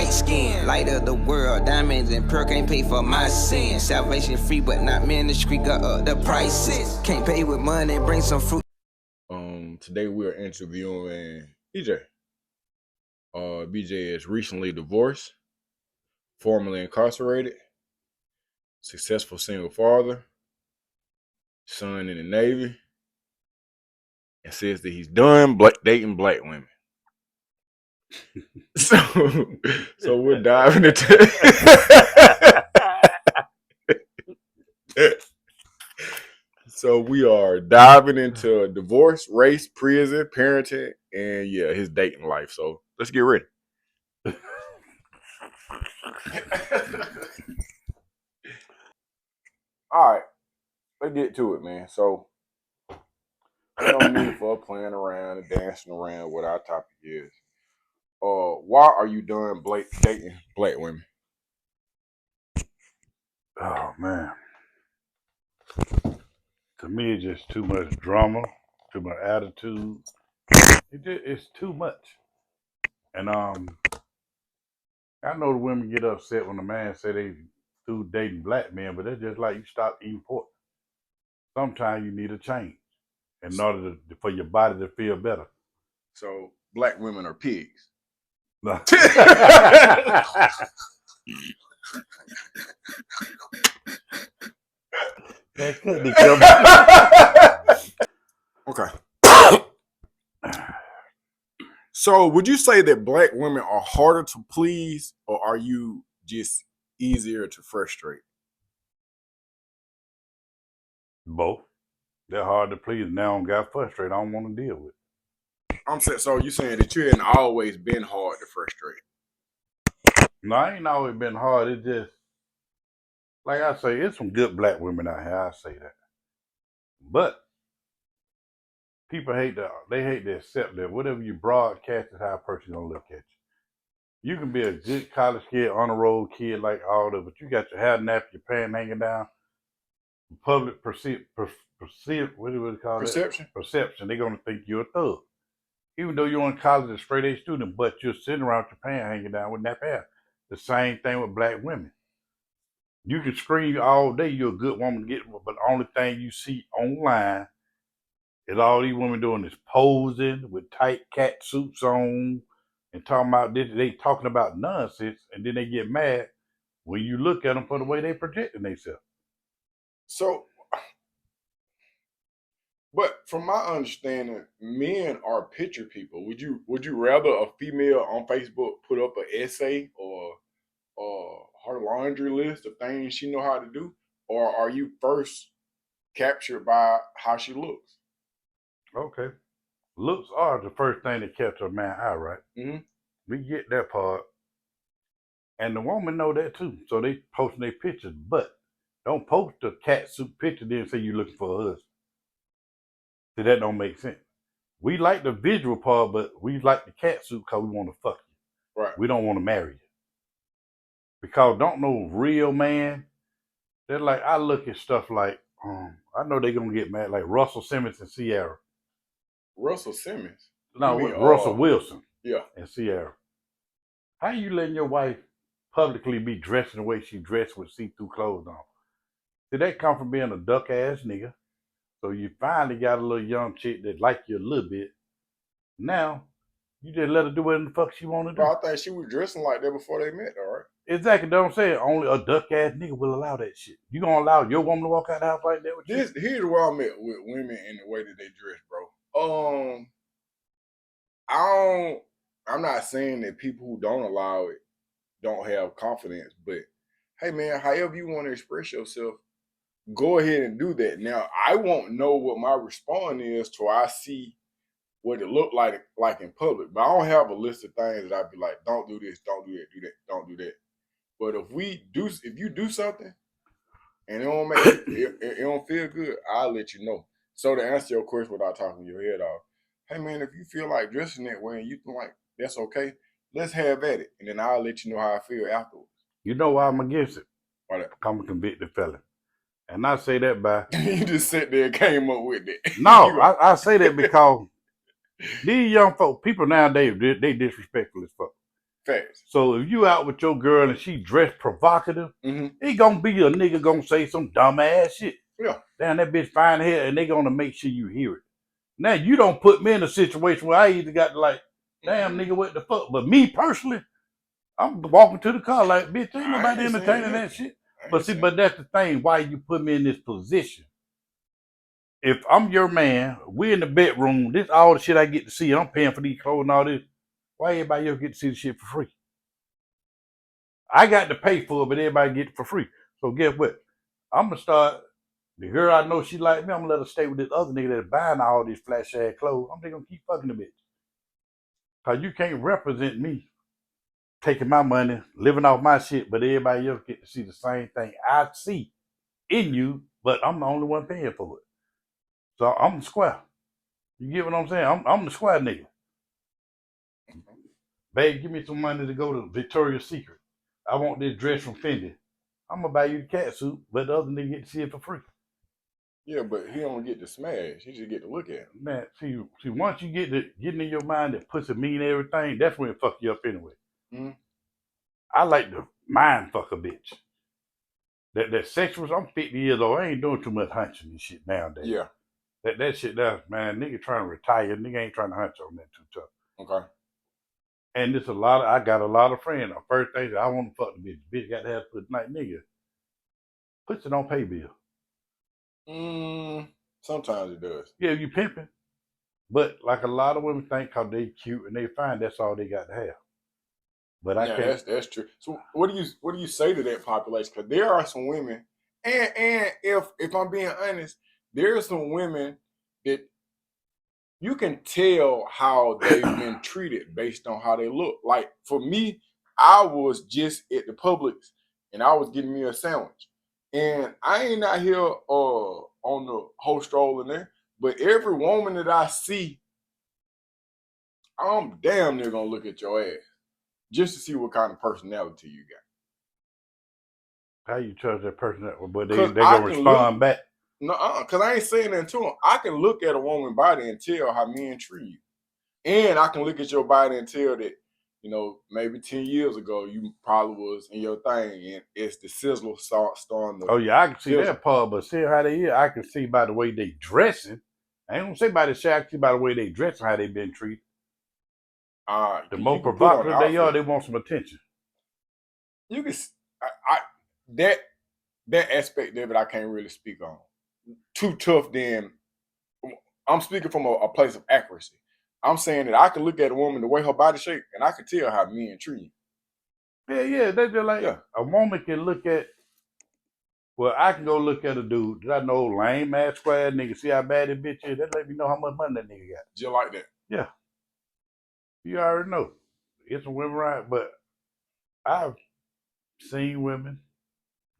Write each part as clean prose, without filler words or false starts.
light skin. Light of the world, diamonds and pearl can't pay for my sins. Salvation free, but not ministry, got up the prices. Can't pay with money, bring some fruit. Today we are interviewing BJ. BJ is recently divorced, formerly incarcerated, successful single father, son in the Navy, and says that he's done dating black women. So we're diving into So we are diving into divorce, race, prison, parenting, and his dating life. So let's get ready. All right, let's get to it, man. So no need for playing around and dancing around what our topic is. Why are you done dating black women? Oh man, to me it's just too much drama, too much attitude. It's too much. And I know the women get upset when the man say they through dating black men, but that's just like you stop eating pork. Sometimes you need a change in order for your body to feel better. So black women are pigs. That could be Okay. So would you say that black women are harder to please, or are you just easier to frustrate? Both. They're hard to please. Now I got frustrated. I don't want to deal with it. I'm saying, so you saying that you hadn't always been hard to frustrate? No, I ain't always been hard. It's just, like I say, it's some good black women out here. I say that. But people hate to accept that whatever you broadcast is how a person gonna look at you. You can be a good college kid, on the road kid, like all that, but you got your hair napped, your pants hanging down. Public what do we call Perception. That? Perception. They're gonna think you're a thug, even though you're in college, a straight A student, but you're sitting around with your pants hanging down with napped hair. The same thing with black women. You can scream all day you're a good woman to get, but the only thing you see online is all these women doing is posing with tight cat suits on and talking about this. They talking about nonsense, and then they get mad when you look at them for the way they projecting themselves. So, but from my understanding, men are picture people. Would you rather a female on Facebook put up an essay or her laundry list of things she know how to do, or are you first captured by how she looks? Okay. Looks are the first thing that catch a man eye, right? Mm-hmm. We get that part. And the woman know that too. So they posting their pictures, but don't post a cat suit picture then say you looking for a husband. See, that don't make sense. We like the visual part, but we like the cat suit because we want to fuck you. Right. We don't want to marry you. Because don't know real man. They're like, I look at stuff like, I know they're gonna get mad, like Russell Simmons and Sierra. Russell Simmons? No, Russell Wilson. Yeah. And Sierra. How you letting your wife publicly be dressing the way she dressed with see-through clothes on? See, that come from being a duck ass nigga. So you finally got a little young chick that like you a little bit. Now, you just let her do whatever the fuck she want to do. But I think she was dressing like that before they met, all right? Exactly, don't say it. Only a duck ass nigga will allow that shit. You gonna allow your woman to walk out the house like that with you? Here's where I'm at with women and the way that they dress, bro. I'm not saying that people who don't allow it don't have confidence, but hey man, however you want to express yourself, go ahead and do that. Now, I won't know what my response is till I see what it looked like in public. But I don't have a list of things that I'd be like, don't do this, don't do that, do that, don't do that. But if you do something and it don't make it don't feel good, I'll let you know. So to answer your question without talking your head off, hey man, if you feel like dressing that way and you feel like that's okay, let's have at it. And then I'll let you know how I feel afterwards. You know why I'm against it? Why that? I'm a convicted felon. And I say that by... You just sat there and came up with it. No, I say that because these young folk, people nowadays, they disrespectful as fuck. Facts. So if you out with your girl and she dressed provocative, Mm-hmm. it gonna be a nigga gonna say some dumb ass shit. Yeah. Damn, that bitch fine here, and they gonna make sure you hear it. Now you don't put me in a situation where I either got to like, damn nigga, what the fuck? But me personally, I'm walking to the car like, bitch, ain't nobody entertaining that shit. But see, but that's the thing. Why you put me in this position? If I'm your man, we in the bedroom, this all the shit I get to see, I'm paying for these clothes and all this. Why everybody else get to see the shit for free? I got to pay for it, but everybody get it for free. So guess what? I'm gonna start. The girl I know she like me, I'm gonna let her stay with this other nigga that's buying all these flash ass clothes. I'm just gonna keep fucking the bitch. Cause you can't represent me taking my money, living off my shit, but everybody else get to see the same thing I see in you, but I'm the only one paying for it. So I'm the square. You get what I'm saying? I'm the square nigga. Babe, give me some money to go to Victoria's Secret. I want this dress from Fendi. I'm gonna buy you the cat suit, but the other nigga get to see it for free. Yeah, but he don't get to smash. He just get to look at it. Man, see, once you getting in your mind that pussy mean everything, that's when it fuck you up anyway. Mm-hmm. I like to mind fuck a bitch. That sexual, I'm 50 years old. I ain't doing too much hunching and shit nowadays. Yeah. That shit, man, nigga trying to retire, nigga ain't trying to hunch on that too tough. Okay. And it's I got a lot of friends. The first thing I want to fuck the bitch. Bitch got to have put night nigga. Pussy don't pay bill. Sometimes it does. Yeah, you pimping. But like a lot of women think cause they cute and they fine, that's all they got to have. But I can't. That's true. So what do you say to that population? Because there are some women, and if I'm being honest, there are some women that you can tell how they've been treated based on how they look. Like for me, I was just at the Publix and I was getting me a sandwich, and I ain't out here on the whole stroll in there, but every woman that I see, I'm damn near gonna look at your ass just to see what kind of personality you got. How you judge that person that, but they 'Cause gonna respond back? No, because I ain't saying that to them. I can look at a woman's body and tell how men treat you. And I can look at your body and tell that, maybe 10 years ago, you probably was in your thing and it's the sizzle starting to. Oh, yeah, I can see sizzle. that part, but see how they is, I can see by the way they dressing. I ain't gonna say by the shit, I can see by the way they dressing, how they been treated. The more provocative they are, they want some attention. You can, that aspect of it, I can't really speak on. Too tough, then. I'm speaking from a place of accuracy. I'm saying that I can look at a woman, the way her body shape, and I can tell how men treat you. Yeah, they just like a woman can look at. Well, I can go look at a dude that I know lame ass square nigga. See how bad that bitch is. That let me know how much money that nigga got. Just like that. Yeah, you already know. It's a women right, but I've seen women,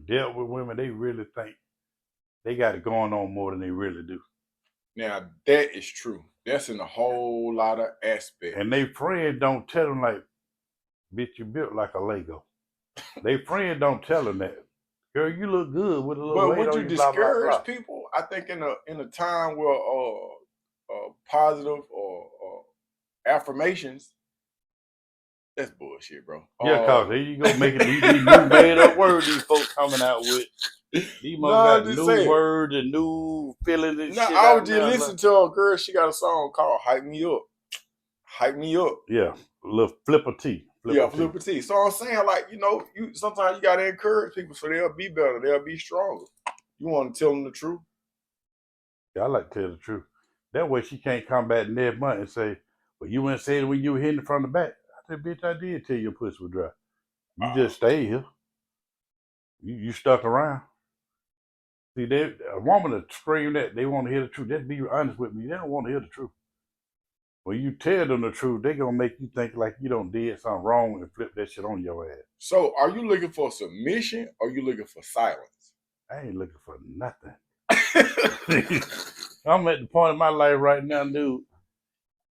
dealt with women. They really think they got it going on more than they really do. Now that is true. That's in a whole lot of aspects. And they friend don't tell them like, bitch, you built like a Lego. They friend don't tell them that. Girl, you look good with a little weight on you. But would you discourage people? I think in a time where positive or affirmations, that's bullshit, bro. Yeah, cause there you go, making these new made up words these folks coming out with. These got new words and new feelings and shit. I was just listening to a girl. She got a song called "Hype Me Up." Hype me up. Yeah, a little flipper T. Flipper T. So I'm saying, like, you sometimes you gotta encourage people so they'll be better, they'll be stronger. You want to tell them the truth? Yeah, I like to tell the truth. That way she can't come back next month and say, well, you went and said it when you were hitting from the back. I said, bitch, I did tell you your pussy was dry. You just stayed here. You stuck around. See, a woman that scream that they want to hear the truth. Just be honest with me. They don't want to hear the truth. When you tell them the truth, they gonna make you think like you don't did something wrong and flip that shit on your ass. So, are you looking for submission or are you looking for silence? I ain't looking for nothing. I'm at the point in my life right now, dude.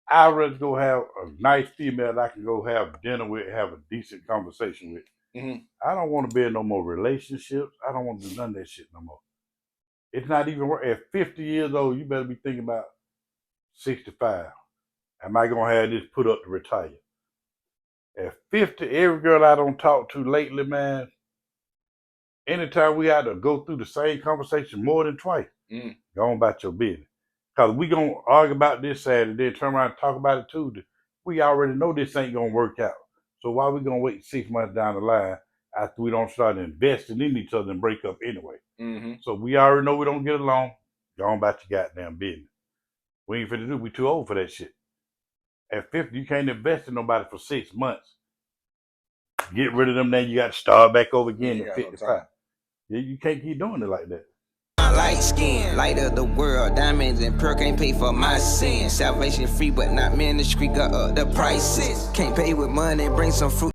I'd rather go have a nice female that I can go have dinner with, have a decent conversation with. Mm-hmm. I don't want to be in no more relationships. I don't want to do none of that shit no more. It's not even worth. At 50 years old, you better be thinking about 65. Am I gonna have this put up to retire? At 50, every girl I don't talk to lately, man, anytime we had to go through the same conversation more than twice, go on about your business. Because we going to argue about this Saturday, then turn around and talk about it Tuesday. We already know this ain't going to work out. So why we going to wait 6 months down the line after we don't start investing in each other and break up anyway? So we already know we don't get along. Go on about your goddamn business. We ain't finna do. We too old for that shit. At 50, you can't invest in nobody for 6 months. Get rid of them, then you got to start back over again at 55. Yeah, you can't keep doing it like that. Light skin, light of the world, diamonds and pearl can't pay for my sins. Salvation free, but not ministry, got up the prices. Can't pay with money, bring some fruit.